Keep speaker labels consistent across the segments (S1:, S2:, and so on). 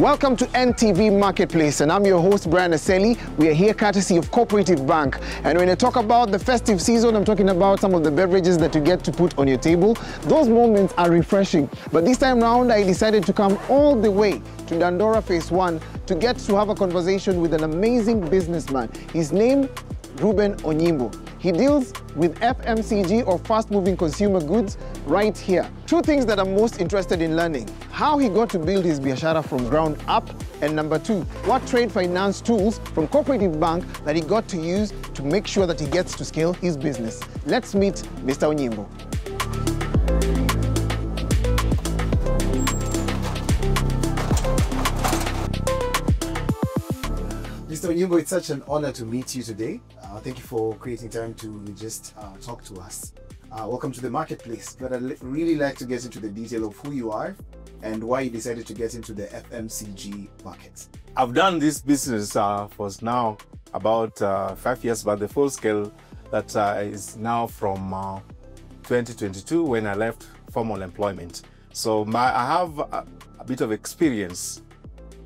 S1: Welcome to NTV Marketplace, and I'm your host, Brian Aseli. We are here courtesy of Cooperative Bank. And when I talk about the festive season, I'm talking about some of the beverages that you get to put on your table. Those moments are refreshing. But this time round, I decided to come all the way to Dandora Phase 1 to get to have a conversation with an amazing businessman. His name, Ruben Onyimbo. He deals with FMCG or fast-moving consumer goods right here. Two things that I'm most interested in learning: how he got to build his biashara from ground up, and number two, what trade finance tools from Cooperative Bank that he got to use to make sure that he gets to scale his business. Let's meet Mr. Onyimbo. Mr. Onyimbo, it's such an honor to meet you today. Thank you for creating time to just talk to us. Welcome to the marketplace. But I'd really like to get into the detail of who you are and why you decided to get into the FMCG market.
S2: I've done this business for now about 5 years, but the full scale that is now from 2022 when I left formal employment. So I have a bit of experience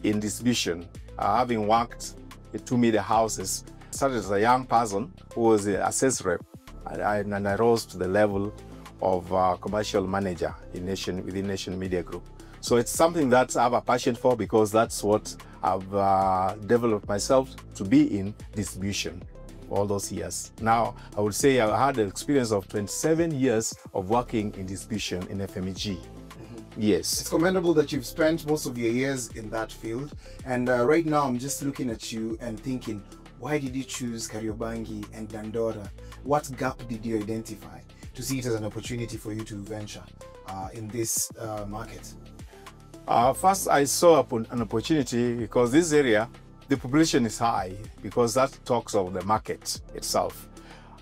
S2: in distribution, having worked in 2 media houses. Started as a young person who was a sales rep, and I rose to the level of commercial manager within Nation Media Group. So it's something that I have a passion for, because that's what I've developed myself to be in distribution all those years. Now, I would say I had an experience of 27 years of working in distribution in FMCG. Yes.
S1: It's commendable that you've spent most of your years in that field. And right now, I'm just looking at you and thinking, why did you choose Kariobangi and Dandora? What gap did you identify to see it as an opportunity for you to venture in this market?
S2: First, I saw an opportunity because this area, the population is high, because that talks of the market itself.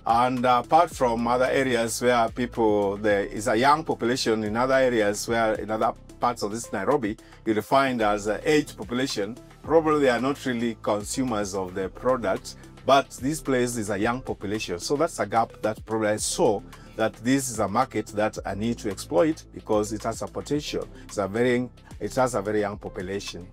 S2: And apart from other areas where there is a young population, in other areas where in other parts of this Nairobi, you'll find as an aged population, probably they are not really consumers of the product, but this place is a young population. So that's a gap that probably I saw, that this is a market that I need to exploit because it has a potential. It has a very young population.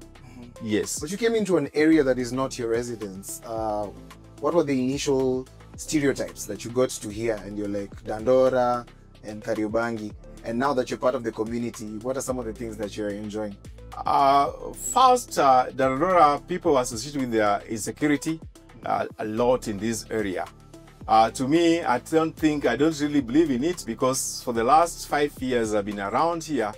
S2: Yes.
S1: But you came into an area that is not your residence. What were the initial stereotypes that you got to hear, and you're like Dandora and Kariobangi, and now that you're part of the community, what are some of the things that you're enjoying?
S2: First, Dandora, people associate with their insecurity a lot in this area. To me, I don't really believe in it, because for the last 5 years I've been around here,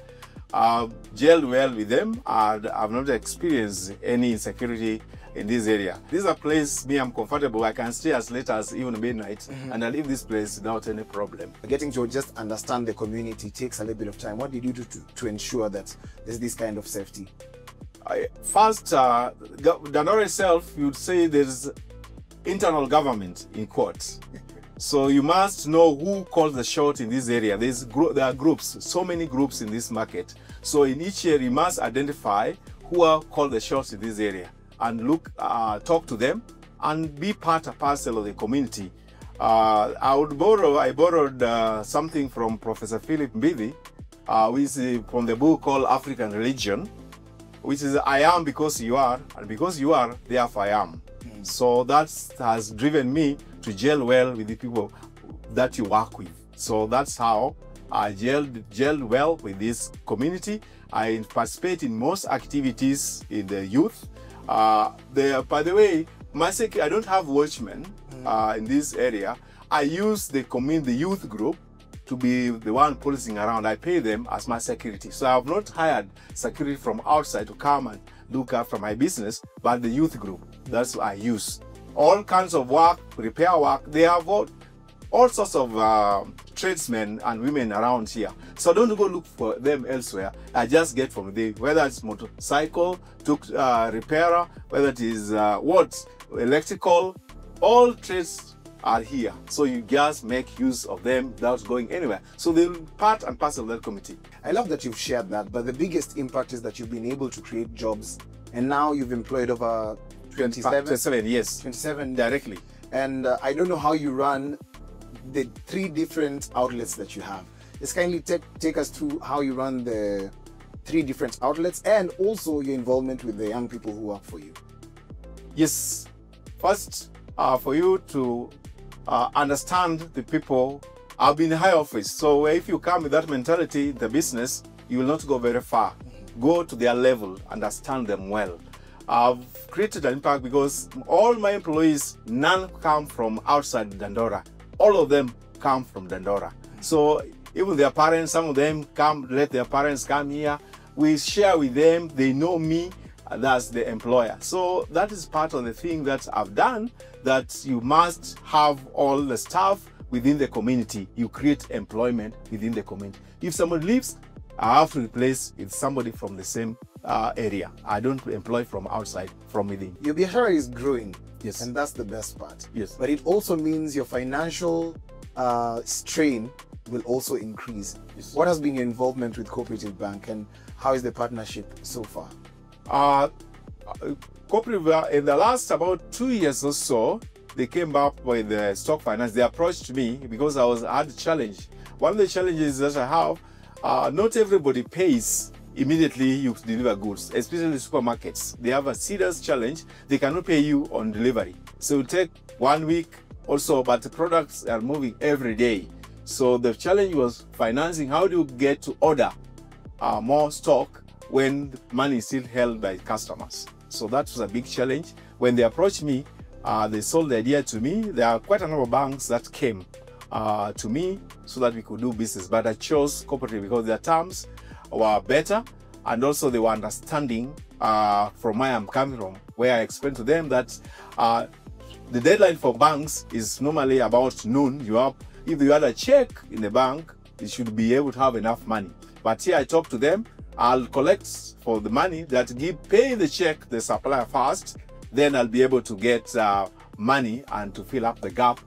S2: I've gelled well with them, and I've not experienced any insecurity in this area. This is a place I'm comfortable. I can stay as late as even midnight, and I leave this place without any problem.
S1: Getting to just understand the community takes a little bit of time. What did you do to ensure that there's this kind of safety?
S2: First, Dandora itself, you would say there's internal government in court. So you must know who calls the shot in this area. There are groups, so many groups in this market. So in each area, you must identify who are called the shots in this area, and talk to them, and be part and parcel of the community. I borrowed something from Professor Philip Mbithi, which is from the book called African Religion, which is I am because you are, and because you are, therefore I am. So that has driven me to gel well with the people that you work with. So that's how I gelled well with this community. I participate in most activities in the youth. By the way, I don't have watchmen in this area. I use the youth group to be the one policing around. I pay them as my security. So I have not hired security from outside to come and look after my business, but the youth group, that's what I use. All kinds of work, repair work, they have all sorts of tradesmen and women around here. So I don't go look for them elsewhere. I just get from them, whether it's motorcycle, repairer, whether it is electrical, all trades are here. So you just make use of them without going anywhere. So they're part and parcel of that committee.
S1: I love that you've shared that, but the biggest impact is that you've been able to create jobs, and now you've employed over
S2: 27, yes.
S1: 27
S2: directly.
S1: And I don't know how you run the 3 different outlets that you have. Just kindly take us through how you run the 3 different outlets, and also your involvement with the young people who work for you?
S2: Yes. First, for you to understand the people, I've been in high office. So if you come with that mentality in the business, you will not go very far. Go to their level, understand them well. I've created an impact because all my employees, none come from outside Dandora. All of them come from Dandora. So even their parents, some of them come, let their parents come here. We share with them, they know me, that's the employer. So that is part of the thing that I've done, that you must have all the staff within the community. You create employment within the community. If someone leaves, I have to replace with somebody from the same area. I don't employ from outside, from within.
S1: Your biashara is growing.
S2: Yes.
S1: And that's the best part.
S2: Yes.
S1: But it also means your financial strain will also increase.
S2: Yes.
S1: What has been your involvement with Cooperative Bank, and how is the partnership so far?
S2: Cooperative, in the last about 2 years or so, they came up with the stock finance. They approached me because I had a challenge. One of the challenges that I have, not everybody pays immediately you deliver goods, especially supermarkets. They have a serious challenge. They cannot pay you on delivery. So it will take 1 week also, but the products are moving every day. So the challenge was financing. How do you get to order more stock when the money is still held by customers? So that was a big challenge. When they approached me, they sold the idea to me. There are quite a number of banks that came to me so that we could do business. But I chose Cooperative because their terms were better, and also they were understanding from where I'm coming from, where I explained to them that the deadline for banks is normally about noon. If you had a check in the bank, you should be able to have enough money. But here I talk to them, I'll collect for the money that pay the check, the supplier first, then I'll be able to get money and to fill up the gap.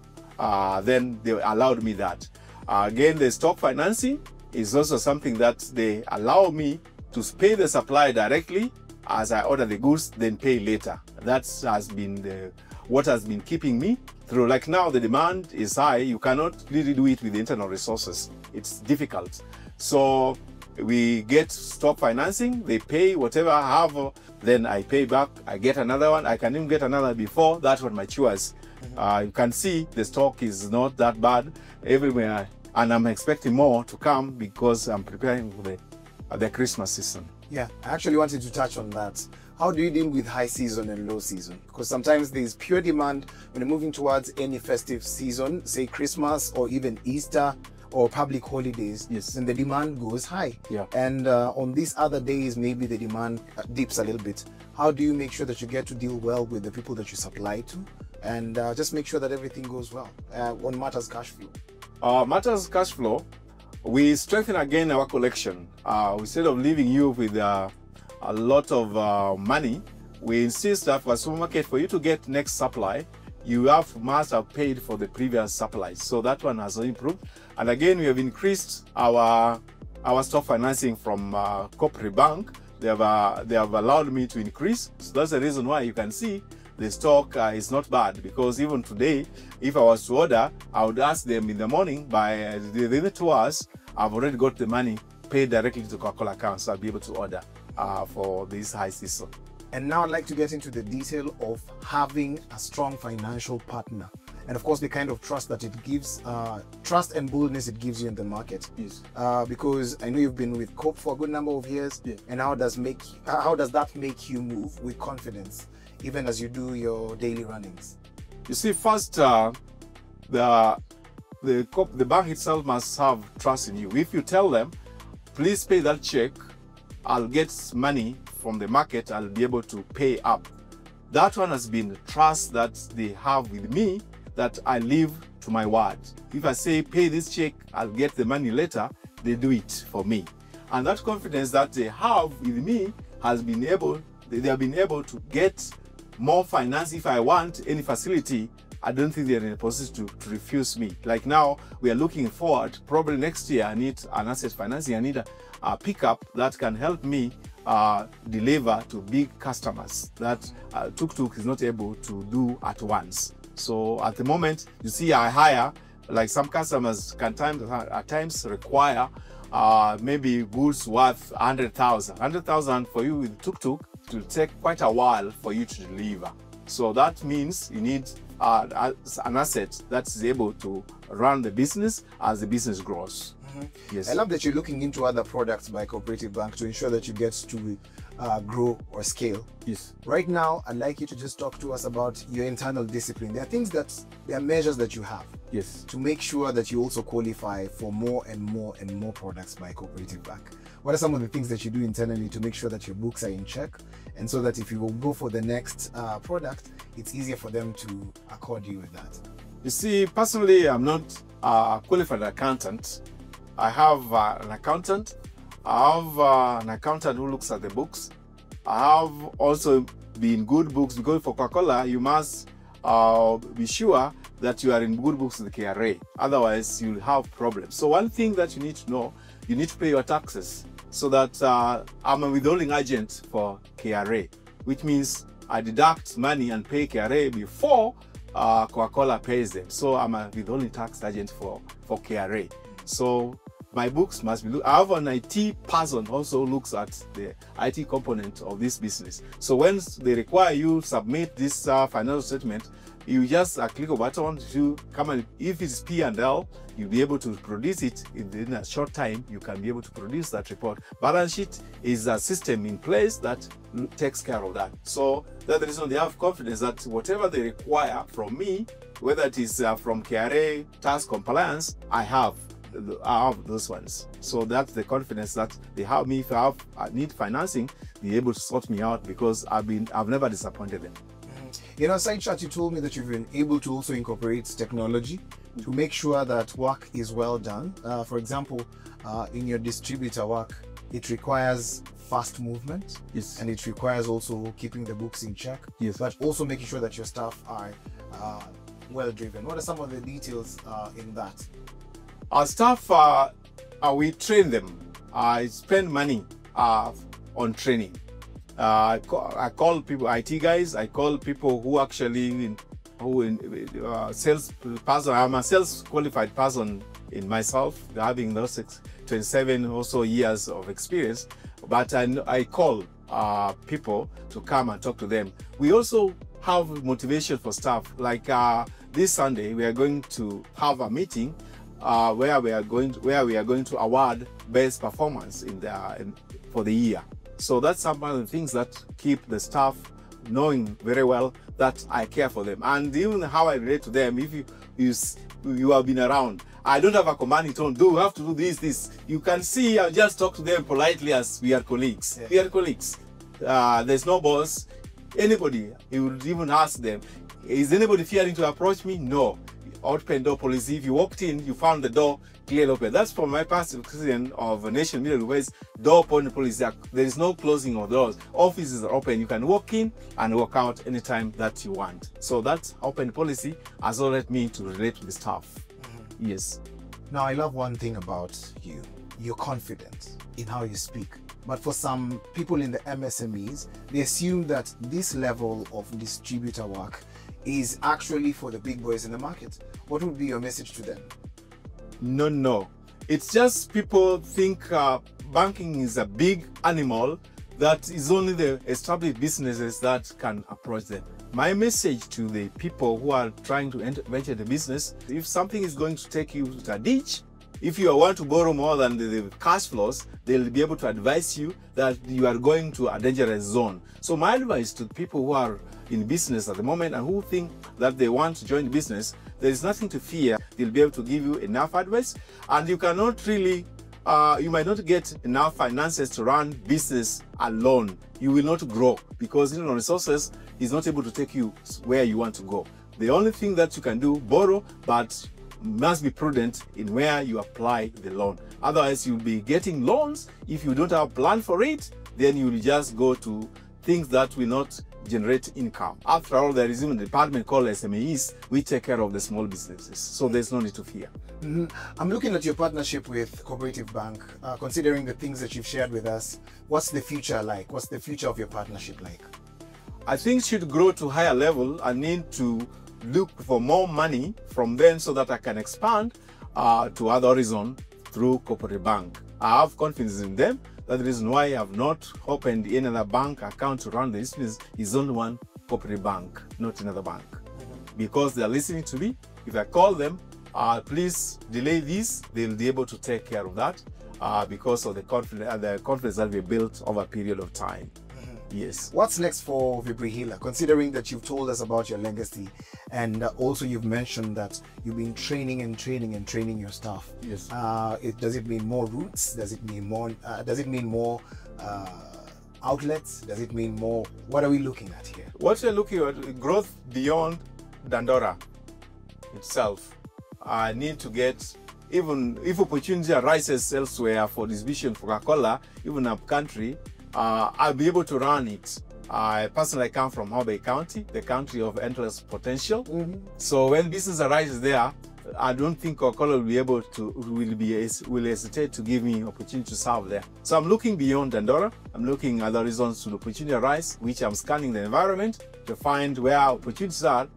S2: Then they allowed me that. Again, the stock financing is also something that they allow me to pay the supplier directly as I order the goods, then pay later. That has been what has been keeping me through. Like now, the demand is high. You cannot really do it with the internal resources. It's difficult. So we get stock financing. They pay whatever I have, then I pay back. I get another one. I can even get another before that one matures. You can see the stock is not that bad everywhere, and I'm expecting more to come because I'm preparing for the Christmas season.
S1: Yeah, I actually wanted to touch on that. How do you deal with high season and low season? Because sometimes there's pure demand when you're moving towards any festive season, say Christmas or even Easter or public holidays.
S2: Yes.
S1: Then the demand goes high.
S2: Yeah.
S1: And on these other days, maybe the demand dips a little bit. How do you make sure that you get to deal well with the people that you supply to, and just make sure that everything goes well on matters cash flow?
S2: Matters cash flow, we strengthen again our collection. Instead of leaving you with a lot of money, we insist that for a supermarket, for you to get next supply, you must have paid for the previous supplies. So that one has improved. And again, we have increased our stock financing from Cooperative Bank. They have allowed me to increase. So that's the reason why you can see the stock is not bad, because even today, if I was to order, I would ask them in the morning, by within 2 hours, I've already got the money paid directly to Coca-Cola account, so I'll be able to order for this high season.
S1: And now I'd like to get into the detail of having a strong financial partner, and of course the kind of trust that it gives, trust and boldness it gives you in the market.
S2: Yes.
S1: Because I know you've been with Coop for a good number of years.
S2: Yeah.
S1: And how does that make you move with confidence, even as you do your daily runnings?
S2: You see, first, the bank itself must have trust in you. If you tell them, please pay that check, I'll get money from the market, I'll be able to pay up. That one has been trust that they have with me, that I live to my word. If I say pay this check, I'll get the money later, they do it for me. And that confidence that they have with me has been able, they have been able to get more finance. If I want any facility, I don't think they're in a position to refuse me. Like now, we are looking forward, probably next year I need an asset financing, I need a pickup that can help me deliver to big customers that Tuk-Tuk is not able to do at once. So at the moment, you see I hire, like some customers can at times require maybe goods worth 100,000. 100,000 for you with tuk-tuk, it will take quite a while for you to deliver. So that means you need an asset that is able to run the business as the business grows. Yes.
S1: I love that you're looking into other products by Cooperative Bank to ensure that you get to grow or scale.
S2: Yes.
S1: Right now, I'd like you to just talk to us about your internal discipline. There are measures that you have.
S2: Yes.
S1: To make sure that you also qualify for more and more and more products by Cooperative Bank. What are some of the things that you do internally to make sure that your books are in check, and so that if you will go for the next product, it's easier for them to accord you with that?
S2: You see, personally, I'm not a qualified accountant. I have an accountant. I have an accountant who looks at the books. I have also been good books, because for Coca-Cola, you must be sure that you are in good books with the KRA. Otherwise, you'll have problems. So one thing that you need to know, you need to pay your taxes. So that I'm a withholding agent for KRA, which means I deduct money and pay KRA before Coca-Cola pays them. So I'm a withholding tax agent for KRA. So my books must be. I have an IT person also looks at the IT component of this business. So when they require you submit this financial statement, you just click a button to come, and if it's P&L, you'll be able to produce it in a short time. You can be able to produce that report. Balance sheet is a system in place that takes care of that. So that's the reason they have confidence that whatever they require from me, whether it is from KRA, tax compliance, I have those ones. So that's the confidence that they have me. If I need financing, they're able to sort me out, because I've never disappointed them.
S1: You know, side chat, you told me that you've been able to also incorporate technology to make sure that work is well done. For example, in your distributor work, it requires fast movement.
S2: Yes. And
S1: it requires also keeping the books in check.
S2: Yes.
S1: But also making sure that your staff are well driven. What are some of the details in that?
S2: Our staff, we train them. I spend money on training. I call people IT guys. I call people who actually sales person. I'm a sales qualified person in myself, having those 27 or so years of experience. But I call people to come and talk to them. We also have motivation for staff. Like this Sunday, we are going to have a meeting where we are going to award best performance for the year. So that's some of the things that keep the staff knowing very well that I care for them. And even how I relate to them, if you have been around, I don't have a commanding tone. You have to do this. You can see, I just talk to them politely as we are colleagues. Yeah. We are colleagues. There's no boss. Anybody, you would even ask them, is anybody fearing to approach me? No. Open door policy. If you walked in, you found the door clearly open. That's from my past experience of a nation middle west door open policy. There is no closing of doors. Offices are open. You can walk in and walk out anytime that you want. So that open policy has allowed me to relate with the staff. Yes.
S1: Now, I love one thing about you. You're confident in how you speak. But for some people in the MSMEs, they assume that this level of distributor work is actually for the big boys in the market. What would be your message to them?
S2: No. It's just people think banking is a big animal that is only the established businesses that can approach them. My message to the people who are trying to venture the business, if something is going to take you to a ditch, if you want to borrow more than the cash flows, they'll be able to advise you that you are going to a dangerous zone. So my advice to people who are in business at the moment and who think that they want to join the business, there is nothing to fear. They'll be able to give you enough advice, and you cannot really, you might not get enough finances to run business alone. You will not grow because resources is not able to take you where you want to go. The only thing that you can do, borrow, but must be prudent in where you apply the loan. Otherwise, you'll be getting loans. If you don't have a plan for it, then you will just go to things that will not generate income. After all, there is even a department called SMEs. We take care of the small businesses, so there's no need to fear.
S1: I'm looking at your partnership with Cooperative Bank. Considering the things that you've shared with us, what's the future like? What's the future of your partnership like?
S2: I think it should grow to higher level. I need to look for more money from them so that I can expand to other horizon through Cooperative Bank. I have confidence in them. That's the reason why I have not opened any other bank account to run the business. It's only one corporate bank, not another bank. Because they are listening to me. If I call them, please delay this, they'll be able to take care of that because of the confidence that we built over a period of time. Yes.
S1: What's next for Vibrihila, considering that you've told us about your legacy and also you've mentioned that you've been training your staff?
S2: Yes.
S1: Does it mean more routes? Does it mean more? Outlets? Does it mean more? What are we looking at here?
S2: What we're looking at, growth beyond Dandora itself. I need to get, even if opportunity arises elsewhere for distribution for Coca-Cola, even up country, I'll be able to run it. I personally come from Hobay County, the country of endless potential. So when business arises there, I don't think Coca-Cola will be able to, will hesitate to give me opportunity to serve there. So I'm looking beyond Dandora. I'm looking at the reasons to the opportunity arise, which I'm scanning the environment to find where opportunities are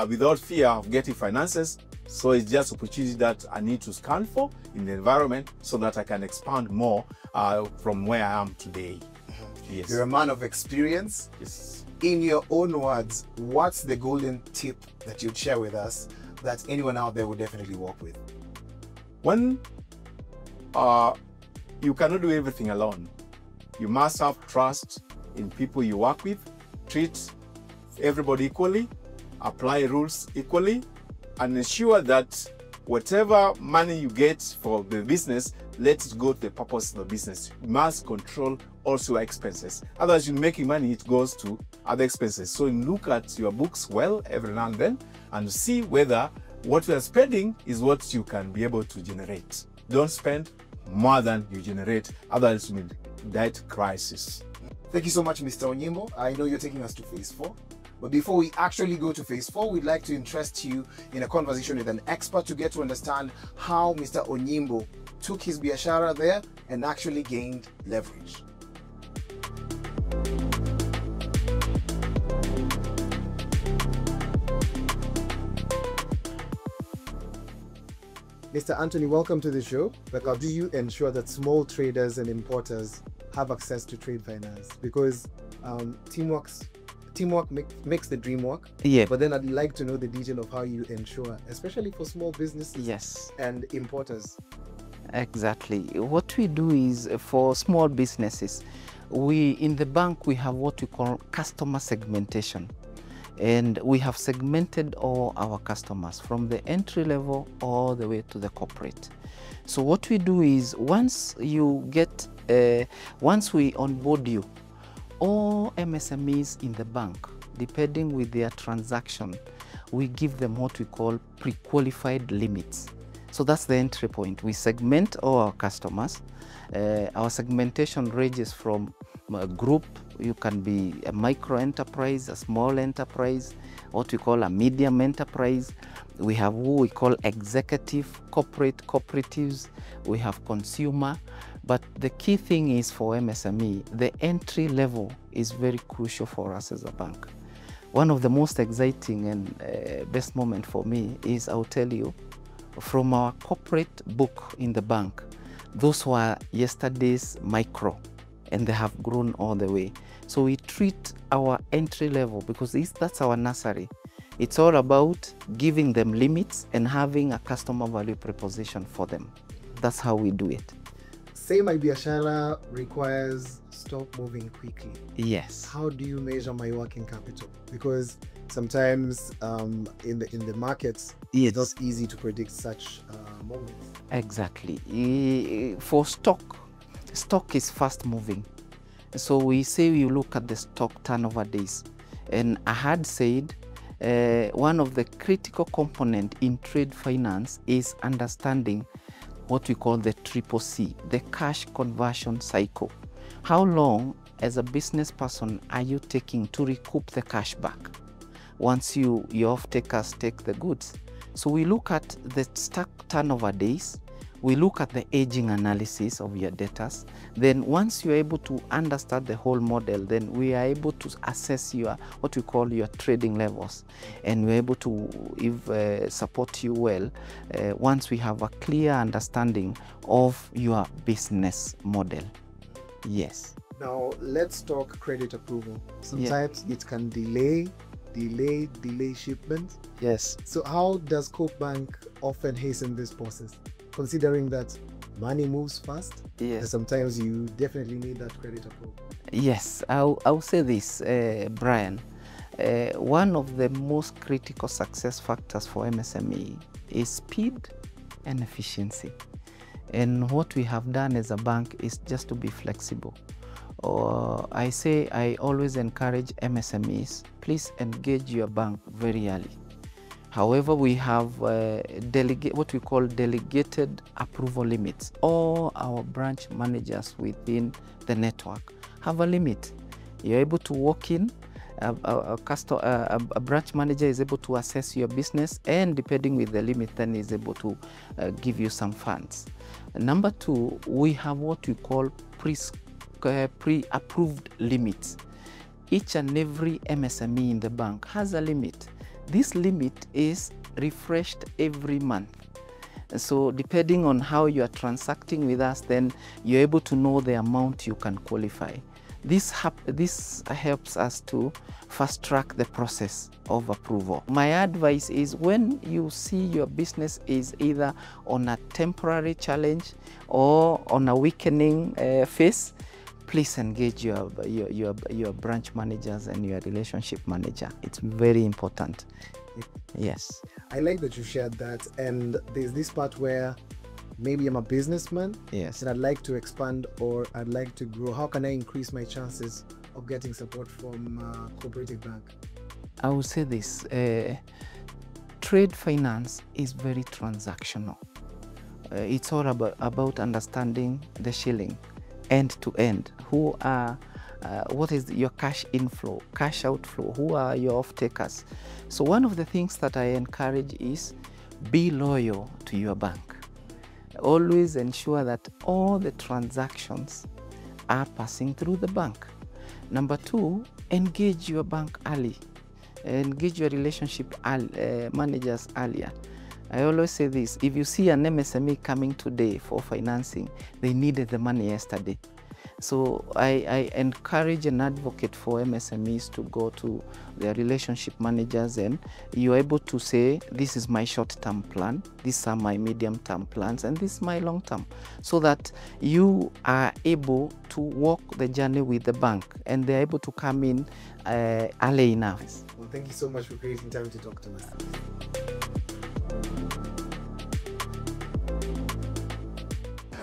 S2: without fear of getting finances. So it's just opportunity that I need to scan for in the environment so that I can expand more from where I am today. Yes.
S1: You're a man of experience.
S2: Yes.
S1: In your own words, what's the golden tip that you'd share with us that anyone out there would definitely work with?
S2: One, you cannot do everything alone. You must have trust in people you work with, treat everybody equally, apply rules equally, and ensure that whatever money you get for the business, let it go to the purpose of the business. You must control also your expenses. Otherwise, you're making money, it goes to other expenses. So you look at your books well every now and then and see whether what you are spending is what you can be able to generate. Don't spend more than you generate, otherwise you will debt crisis.
S1: Thank you so much, Mr. Onyimbo. I know you're taking us to phase 4. But before we actually go to phase 4, we'd like to interest you in a conversation with an expert to get to understand how Mr. Onyimbo took his biashara there and actually gained leverage. Mr. Anthony, welcome to the show. Like, how do you ensure that small traders and importers have access to trade finance? Because teamwork makes the dream work.
S3: Yeah.
S1: But then I'd like to know the detail of how you ensure, especially for small businesses
S3: Yes.
S1: and importers.
S3: Exactly. What we do is for small businesses, in the bank we have what we call customer segmentation. And we have segmented all our customers from the entry level all the way to the corporate. So what we do is once we onboard you, all MSMEs in the bank, depending with their transaction, we give them what we call pre-qualified limits. So that's the entry point. We segment all our customers. Our segmentation ranges from a group, you can be a micro enterprise, a small enterprise, what we call a medium enterprise. We have what we call executive, cooperatives, we have consumer. But the key thing is for MSME, the entry level is very crucial for us as a bank. One of the most exciting and best moment for me is, I'll tell you, from our corporate book in the bank, those were yesterday's micro, and they have grown all the way. So we treat our entry level, because that's our nursery. It's all about giving them limits and having a customer value proposition for them. That's how we do it.
S1: Say my biashara requires stock moving quickly.
S3: Yes.
S1: How do you measure my working capital? Because sometimes in the markets,
S3: Yes.
S1: it's not easy to predict such moments.
S3: Exactly. For stock is fast moving. So we say you look at the stock turnover days. And I had said one of the critical components in trade finance is understanding what we call the CCC, the cash conversion cycle. How long as a business person are you taking to recoup the cash back once your off-takers take the goods? So we look at the stock turnover days, We look at the aging analysis of your debtors. Then once you're able to understand the whole model, then we are able to assess your, what we call your trading levels. And we're able to support you well once we have a clear understanding of your business model. Yes.
S4: Now, let's talk credit approval. Sometimes it can delay shipment.
S3: Yes.
S4: So how does Coop Bank often hasten this process? Considering that money moves fast,
S3: Yes.
S4: sometimes you definitely need that credit approval.
S3: Yes, I'll say this, Brian. One of the most critical success factors for MSME is speed and efficiency. And what we have done as a bank is just to be flexible. I always encourage MSMEs, please engage your bank very early. However, we have what we call delegated approval limits. All our branch managers within the network have a limit. You're able to walk in, a branch manager is able to assess your business, and depending with the limit, then is able to give you some funds. Number two, we have what we call pre-approved limits. Each and every MSME in the bank has a limit. This limit is refreshed every month. So depending on how you are transacting with us, then you're able to know the amount you can qualify. This helps us to fast track the process of approval. My advice is, when you see your business is either on a temporary challenge or on a weakening phase, please engage your branch managers and your relationship manager. It's very important. Yes.
S4: I like that you shared that. And there's this part where maybe I'm a businessman,
S3: Yes.
S4: and I'd like to expand or I'd like to grow. How can I increase my chances of getting support from Cooperative Bank?
S3: I will say this, trade finance is very transactional. It's all about understanding the shilling end to end. What is your cash inflow, cash outflow? Who are your off-takers? So one of the things that I encourage is be loyal to your bank. Always ensure that all the transactions are passing through the bank. Number two, engage your bank early. Engage your relationship managers earlier. I always say this, if you see an MSME coming today for financing, they needed the money yesterday. So I encourage and advocate for MSMEs to go to their relationship managers, and you're able to say, this is my short-term plan, these are my medium-term plans, and this is my long-term, so that you are able to walk the journey with the bank and they're able to come in early enough.
S4: Well, thank you so much for creating time to talk to us.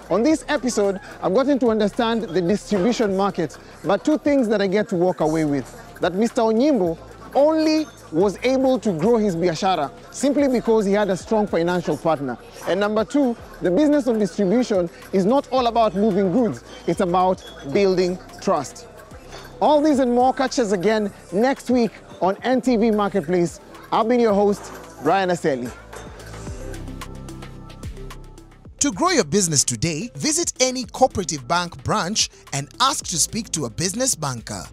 S1: On this episode, I've gotten to understand the distribution market, but two things that I get to walk away with. That Mr. Onyimbo only was able to grow his biashara simply because he had a strong financial partner. And number two, the business of distribution is not all about moving goods, it's about building trust. All these and more, catch us again next week on NTV Marketplace. I've been your host, Brian Aseli.
S5: To grow your business today, visit any Cooperative Bank branch and ask to speak to a business banker.